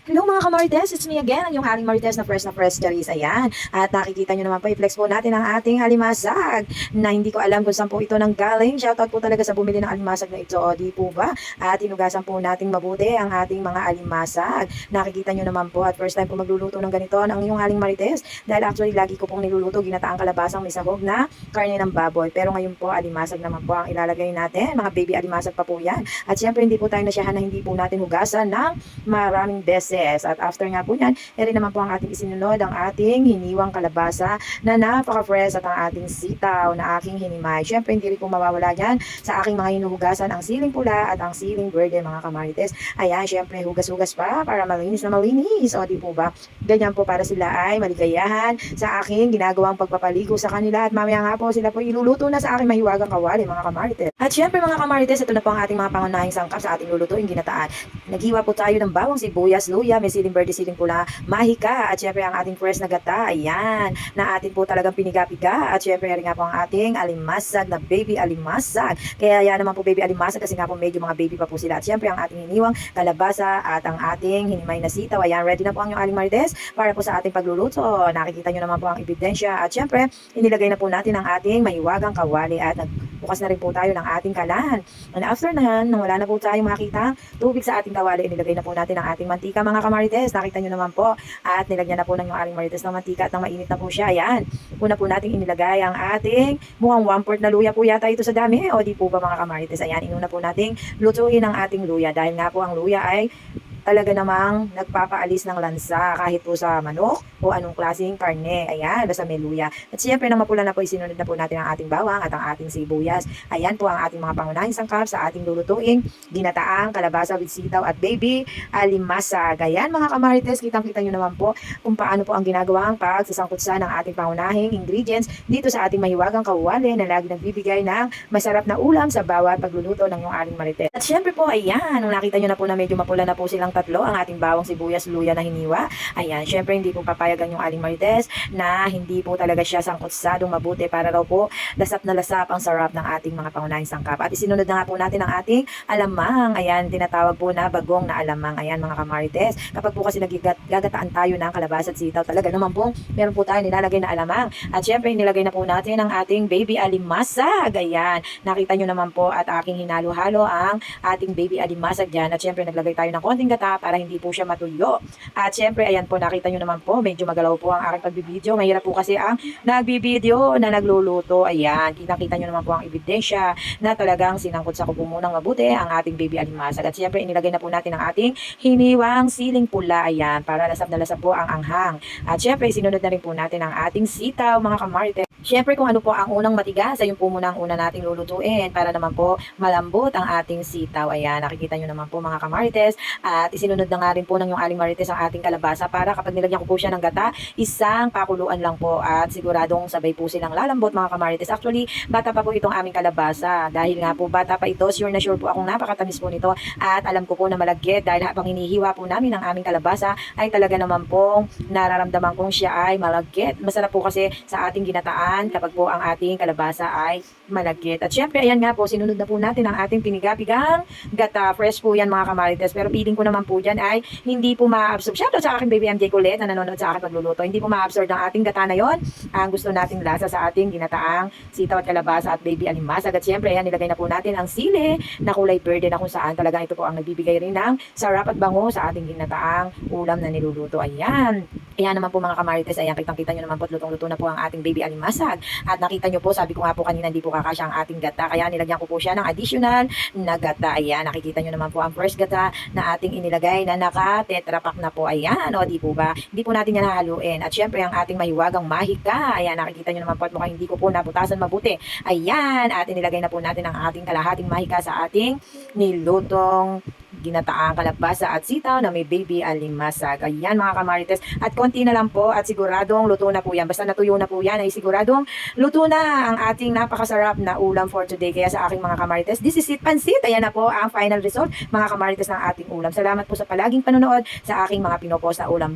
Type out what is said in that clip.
Hello mga ka-Marites, it's me again, ang yung aling Marites na fresh Charis, ayan. At nakikita nyo naman po, i-flex po natin ang ating alimasag na hindi ko alam kung saan po ito nang galing. Shoutout po talaga sa bumili ng alimasag na ito, o di po ba? At hinugasan po nating mabuti ang ating mga alimasag. Nakikita nyo naman po, at first time po magluluto ng ganito ng yung aling Marites. Dahil actually, lagi ko pong niluluto, ginataang kalabasang may sahog na karne ng baboy. Pero ngayon po, alimasag naman po ang ilalagay natin. Mga baby alimasag pa po yan. At syempre, hindi po tayo nasyahan na hindi po natin hugasan ng maraming beses. At after nga po yan, eri naman po ang ating isinunod ang ating hiniwang kalabasa na napaka-fresh at ang ating sitaw na aking hinimay. Syempre, hindi rin po mawawala dyan sa aking mga hinuhugasan ang siling pula at ang siling verde mga kamarites. Ayan, syempre, hugas-hugas pa para malinis na malinis. O, di po ba? Ganyan po para sila ay maligayahan sa aking ginagawang pagpapaligo sa kanila. At mamaya nga po sila po iluluto na sa aking mahiwagang kawali mga kamarites. At syempre mga kamarites, ito na po ang ating mga pangunahing sangkap sa ating lulutuing ginataan. Naghiwa po tayo ng bawang sibuyas, luya, may siling verde, siling pula, mahika, at syempre ang ating fresh na gata, ayan, na atin po talagang piniga-piga, at syempre nga po ang ating alimasag na baby alimasag. Kaya yan naman po baby alimasag kasi nga po medyo mga baby pa po sila. At syempre ang ating hiniwang kalabasa at ang ating hinimay na sitaw, ayan, ready na po ang yung aling Marites para po sa ating pagluluto. Nakikita nyo naman po ang ebidensya, at syempre inilagay na po natin ang ating mahiwagang kawali at bukas na rin po tayo ng ating kalan. And after na, nang wala na po tayong makita tubig sa ating kawali, inilagay na po natin ang ating mantika mga kamarites. Nakita nyo naman po. At nilagyan na po ng yung ating marites ng mantika at nang mainit na po siya. Ayan. Una po natin inilagay ang ating mukhang 1/4 na luya po yata ito sa dami. O di po ba mga kamarites? Ayan. Inuna po nating lutuin ang ating luya. Dahil nga po ang luya ay talaga namang nagpapaalis ng lansa kahit po sa manok o anong klaseng karne. Ayan, basta may luya. At siyempre nang mapula na po, isinunod na po natin ang ating bawang at ang ating sibuyas. Ayan po ang ating mga pangunahing sangkap sa ating lulutuing ginataang kalabasa with sitaw at baby alimasag. Ayan mga kamarites, kitang-kita nyo naman po kung paano po ang ginagawang pagsasangkutsa ng ating pangunahing ingredients dito sa ating mahiwagang kawali na lagi nagbibigay ng masarap na ulam sa bawat pagluluto ng yung ating marites. At siyempre po, ayan, nung nakita nyo na po na medyo mapula na po silang tatlo, ang ating bawang sibuyas luya na hiniwa. Ayan, syempre hindi po papayagan yung aling marites na hindi po talaga siya sangkutsadong mabuti para raw po lasap na lasap ang sarap ng ating mga pangunahing sangkap. At isinunod na nga po natin ang ating alamang. Ayan, tinatawag po na bagong na alamang. Ayan mga kamarites, kapag po kasi nagagataan tayo ng kalabasa at sitaw, talaga naman po meron po tayo nilalagay na alamang. At syempre nilagay na po natin ang ating baby alimasag. Ayan, nakita nyo naman po at aking hinalo-halo ang ating baby alimasag dyan. At syempre naglagay tayo ng konting gata para hindi po siya matuyo. At syempre, ayan po, nakita nyo naman po, medyo magalaw po ang aking pagbibideo. Mahirap po kasi ang nagbibideo na nagluluto. Ayan, kita-kita nyo naman po ang ebidensya na talagang sinangkot sa ko po munang mabuti ang ating baby alimasag. At syempre, inilagay na po natin ang ating hiniwang siling pula. Ayan, para lasap na lasap po ang anghang. At syempre, sinunod na rin po natin ang ating sitaw, mga kamarites. Syempre kung ano po ang unang matigas, ayun po muna ang una nating lulutuin para naman po malambot ang ating sitaw. Ayan, nakikita nyo naman po mga kamarites. At isinunod na nga rin po ng yung aling marites ang ating kalabasa para kapag nilagyan ko po siya ng gata, isang pakuluan lang po at siguradong sabay po silang lalambot mga kamarites. Actually, bata pa po itong aming kalabasa. Dahil nga po bata pa ito, sure na sure po akong napakatamis po nito at alam ko po na malagkit dahil habang hinihiwa po namin ang aming kalabasa ay talaga naman pong nararamdaman kong siya ay malagkit. Masarap po kasi sa ating ginataan kapag po ang ating kalabasa ay malagkit. At syempre, ayan nga po, sinunod na po natin ang ating piniga-pigang gata. Fresh po yan mga kamarites. Pero feeling ko naman po dyan ay hindi po ma-absorb. Shoutout sa aking baby MJ Colette na nanonood sa aking pagluluto. Hindi po ma-absorb ang ating gata na yon. Ang gusto nating lasa sa ating ginataang sitaw at kalabasa at baby alimasag. At syempre, ayan, nilagay na po natin ang sili na kulay verde na kung saan talagang ito po ang nagbibigay rin ng sarap at bango sa ating ginataang ulam na niluluto. Ayan. Ayan naman po mga kamarites. Ayan, kitang-kita nyo naman po, lutong-luto na po ang ating baby alimasag. At nakita nyo po, sabi ko nga po kanina, hindi po kakasya ang ating gata. Kaya nilagyan ko po siya ng additional na gata. Ayan, nakikita nyo naman po ang first gata na ating inilagay na naka-tetrapack na po. Ayan, o di po ba? Hindi po natin yan hahaluin. At syempre, ang ating mahiwagang mahika. Ayan, nakikita nyo naman po at mukhang hindi ko po naputasan mabuti. Ayan, at inilagay na po natin ang ating kalahating mahika sa ating nilutong ginataang kalabasa at sitaw na may baby alimasag. Ayan mga kamarites. At konti na lang po at siguradong luto na po yan. Basta natuyo na po yan ay siguradong luto na ang ating napakasarap na ulam for today. Kaya sa aking mga kamarites, this is it pansit. Ayan na po ang final result mga kamarites ng ating ulam. Salamat po sa palaging panonood sa aking mga pinopost na ulam.